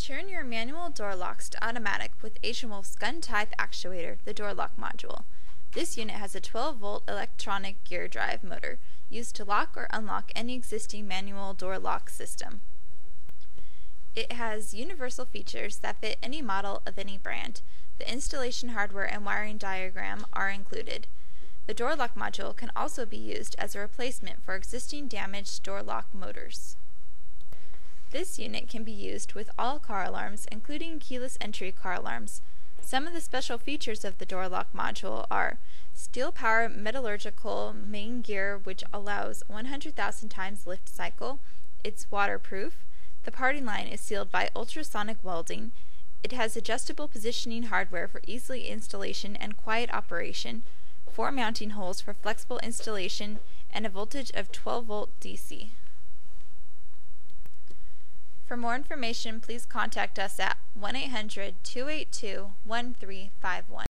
Turn your manual door locks to automatic with Asianwolf's gun-type actuator, the Doorlock module. This unit has a 12-volt electronic gear drive motor used to lock or unlock any existing manual door lock system. It has universal features that fit any model of any brand. The installation hardware and wiring diagram are included. The Doorlock module can also be used as a replacement for existing damaged door lock motors. This unit can be used with all car alarms, including keyless entry car alarms. Some of the special features of the Doorlock module are steel power metallurgical main gear, which allows 100,000 times lift cycle. It's waterproof. The parting line is sealed by ultrasonic welding. It has adjustable positioning hardware for easy installation and quiet operation, 4 mounting holes for flexible installation, and a voltage of 12 volt DC. For more information, please contact us at 1-800-282-1351.